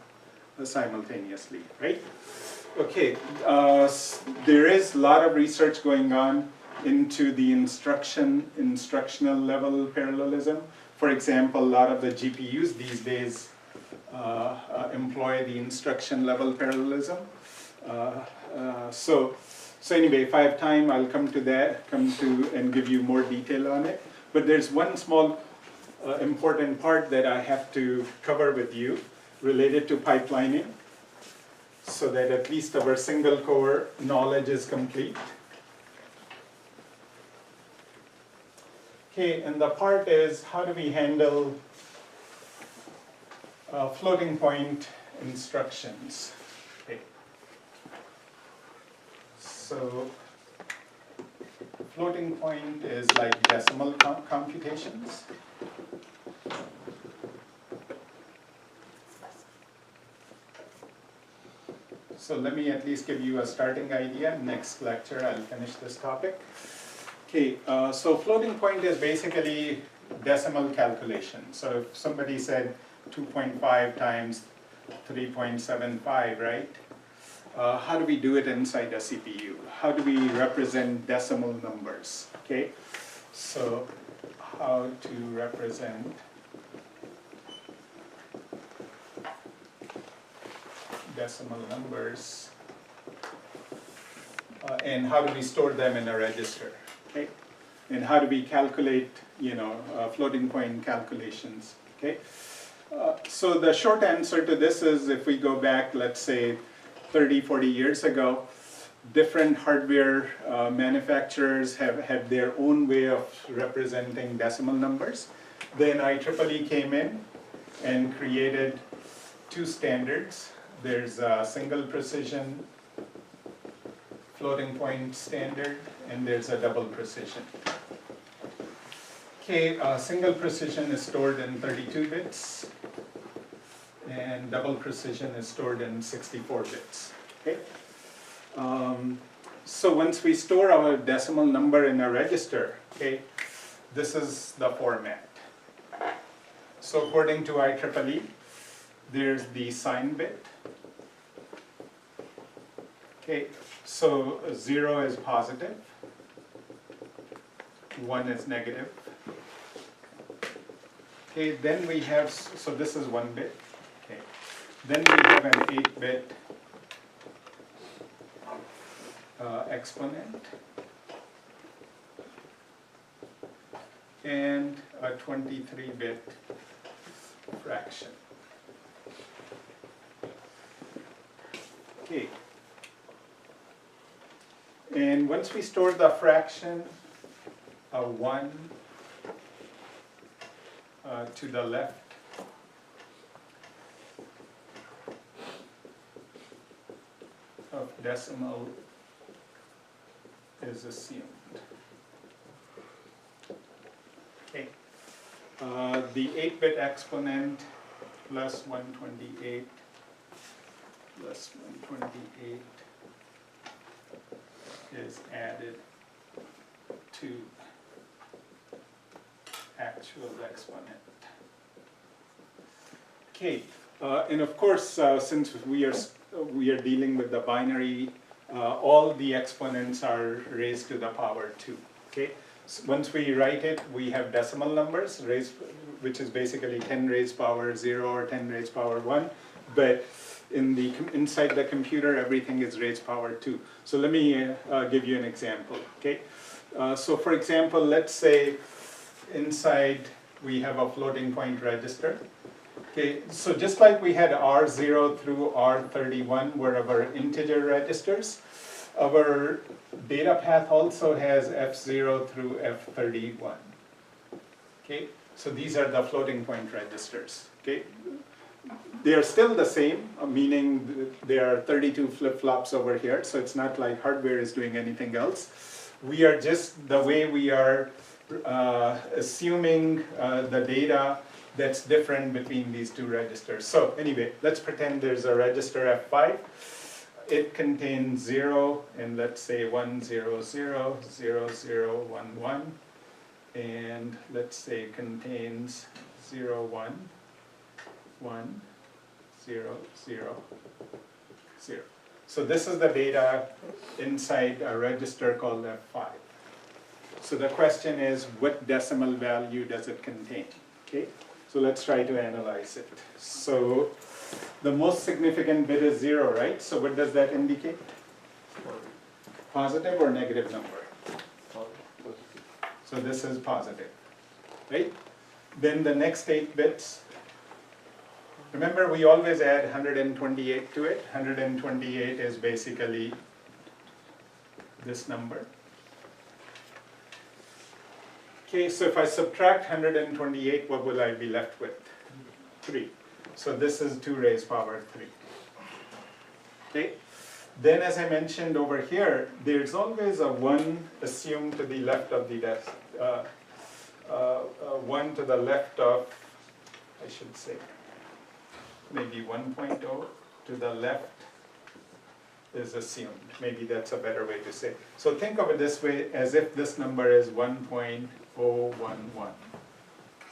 Speaker 1: simultaneously, right? Okay, there is a lot of research going on into the instructional level parallelism. For example, a lot of the GPUs these days employ the instruction level parallelism. So anyway, if I have time, I'll come to and give you more detail on it. But there's one small important part that I have to cover with you related to pipelining, so that at least our single core knowledge is complete. Okay, and the part is, how do we handle floating point instructions? Okay. So floating point is like decimal computations. So let me at least give you a starting idea. Next lecture, I'll finish this topic. Okay, so floating point is basically decimal calculation. So if somebody said 2.5 times 3.75, right? How do we do it inside a CPU? How do we represent decimal numbers? Okay, so how to represent decimal numbers, and how do we store them in a register? Okay, and how do we calculate, floating point calculations? Okay, so the short answer to this is, if we go back, let's say 30, 40 years ago, different hardware manufacturers have had their own way of representing decimal numbers. Then IEEE came in and created 2 standards. There's a single precision floating point standard, and there's a double precision. Okay, single precision is stored in 32 bits, and double precision is stored in 64 bits. Okay. So once we store our decimal number in a register, okay, this is the format. So according to IEEE, there's the sign bit. Okay, so 0 is positive, 1 is negative. Okay, then we have, so this is 1 bit. Okay, then we have an 8-bit exponent and a 23-bit fraction. Okay. And once we store the fraction, 1, to the left of decimal is assumed. Okay. The 8-bit exponent plus 128 plus 128 is added to actual exponent. Okay, and of course, since we are dealing with the binary, all the exponents are raised to the power 2. Okay, so once we write it, we have decimal numbers raised, which is basically 10 raised power 0 or 10 raised power 1, but inside the computer, everything is raised power 2. So let me give you an example. Okay, so for example, let's say inside we have a floating point register. Okay, so just like we had R0 through R31 were our integer registers, our data path also has F0 through F31. Okay, so these are the floating point registers. Okay, they are still the same, meaning there are 32 flip-flops over here, so it's not like hardware is doing anything else. We are just, the way we are assuming the data that's different between these two registers. So anyway, let's pretend there's a register F5. It contains 0 and let's say 1, 0, 0, 0, 0, 1, 1. And let's say it contains 0, 1, 1, 0, 0, 0. So this is the data inside a register called F5. So the question is, what decimal value does it contain? Okay, so let's try to analyze it. So the most significant bit is 0, right? So what does that indicate? Positive or negative number? So this is positive, right? Then the next 8 bits, remember we always add 128 to it. 128 is basically this number. Okay, so if I subtract 128, what will I be left with? 3. So this is 2 raised power 3. Okay, then as I mentioned over here, there's always a 1 assumed to the left of the desk. 1 to the left of, I should say, maybe 1.0 to the left is assumed. Maybe that's a better way to say. So think of it this way, as if this number is 1.011,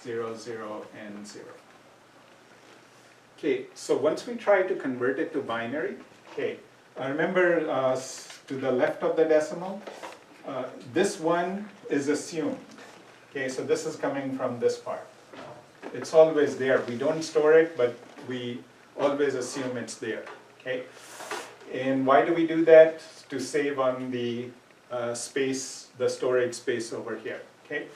Speaker 1: 0, 0, and 0. Okay, so once we try to convert it to binary, okay, remember to the left of the decimal, this 1 is assumed. Okay, so this is coming from this part. It's always there. We don't store it, but we always assume it's there. Okay, and why do we do that? To save on the space, the storage space over here. Okay,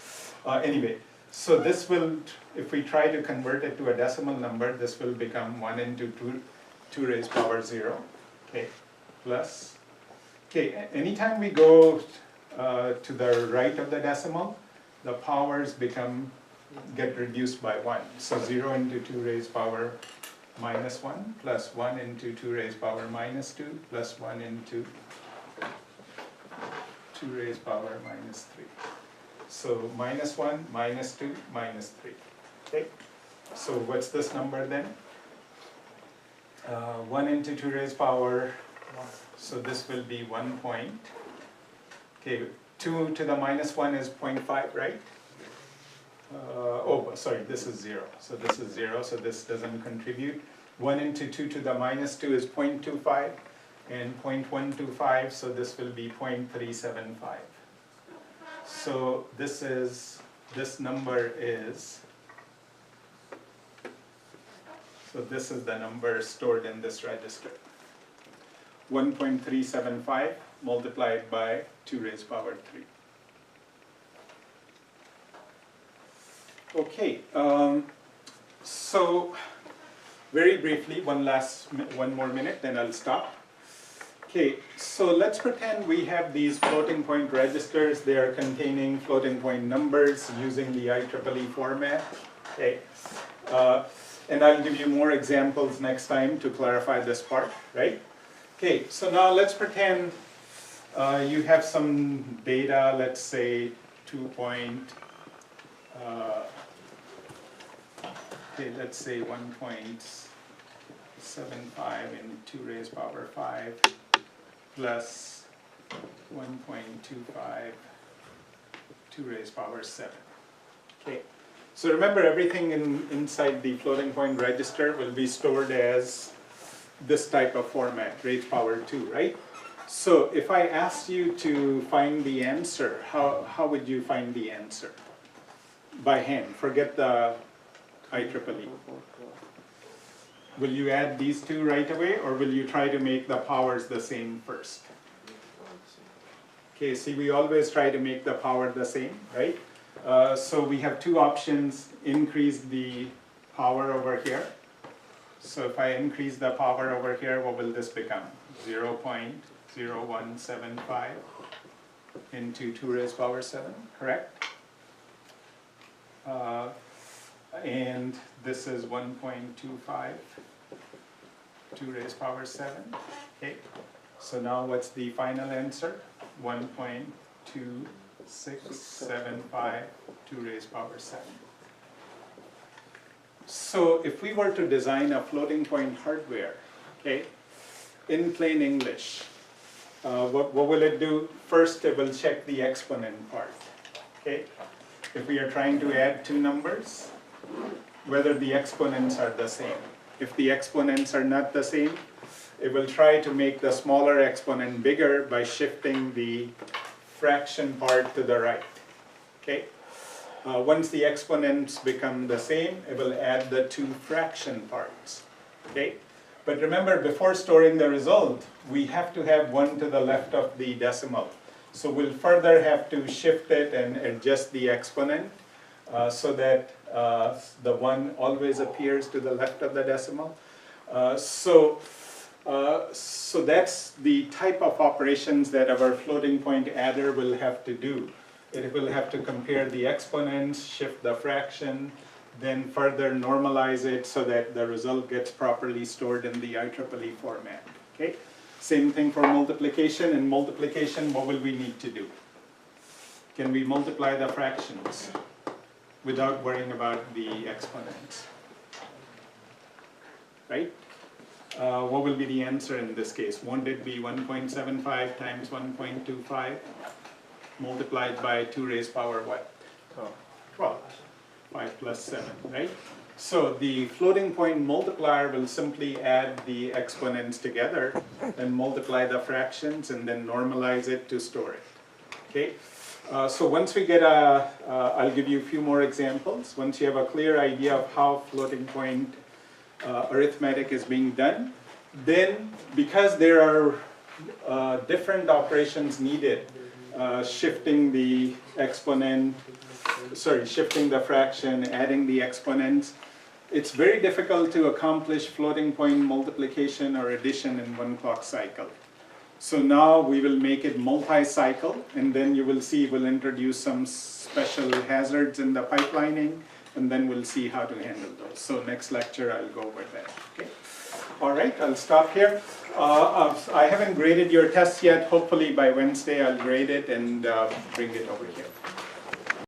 Speaker 1: anyway, so this will, if we try to convert it to a decimal number, this will become 1 into 2 raised power 0. Okay, plus. Okay, anytime we go to the right of the decimal, the powers get reduced by 1. So 0 into 2 raised power minus 1 plus 1 into 2 raised power minus 2 plus 1 into 2 raised power minus 3. So minus 1, minus 2, minus 3. Okay, so what's this number then? 1 into 2 raised power 1. So this will be 1 point. Okay, 2 to the minus 1 is 0.5, right? Oh, sorry, this is 0. So this is 0, so this doesn't contribute. 1 into 2 to the minus 2 is 0.25 and 0.125, so this will be 0.375. So this number is, so this is the number stored in this register. 1.375 multiplied by 2 raised power 3. Okay, so very briefly, one more minute, then I'll stop. Okay, so let's pretend we have these floating point registers. They are containing floating point numbers using the IEEE format. Okay, and I'll give you more examples next time to clarify this part, right? Okay, so now let's pretend you have some data, let's say 1.75 in 2 raised power 5 plus 1.25 2 raised power 7. Okay. So remember, everything inside the floating point register will be stored as this type of format, raised power 2, right? So if I asked you to find the answer, how would you find the answer? By hand, forget the IEEE. Will you add these two right away, or will you try to make the powers the same first? Okay, see, we always try to make the power the same, right? So we have two options: increase the power over here. So if I increase the power over here, what will this become? 0.0175 into 2 raised power 7, correct? And this is 1.25, 2 raised power 7, okay? So now what's the final answer? 1.2675, 2 raised power 7. So if we were to design a floating point hardware, okay, in plain English, what will it do? First, it will check the exponent part, okay? If we are trying to add two numbers, whether the exponents are the same. If the exponents are not the same, it will try to make the smaller exponent bigger by shifting the fraction part to the right, okay? Once the exponents become the same, it will add the two fraction parts, okay? But remember, before storing the result, we have to have one to the left of the decimal. So we'll further have to shift it and adjust the exponent so that the 1 always appears to the left of the decimal. So that's the type of operations that our floating point adder will have to do. It will have to compare the exponents, shift the fraction, then further normalize it so that the result gets properly stored in the IEEE format. Okay? Same thing for multiplication. In multiplication, what will we need to do? Can we multiply the fractions without worrying about the exponents? Right? What will be the answer in this case? Won't it be 1.75 times 1.25 multiplied by 2 raised power what? 12. 5 plus 7, right? So the floating point multiplier will simply add the exponents together and multiply the fractions and then normalize it to store it. Okay? So once we get I'll give you a few more examples. Once you have a clear idea of how floating point arithmetic is being done, then because there are different operations needed, shifting the exponent, shifting the fraction, adding the exponents, it's very difficult to accomplish floating point multiplication or addition in one clock cycle. So now we will make it multi-cycle, and then you will see we'll introduce some special hazards in the pipelining, and then we'll see how to handle those. So next lecture I'll go over that. Okay. All right, I'll stop here. I haven't graded your test yet. Hopefully by Wednesday I'll grade it and bring it over here.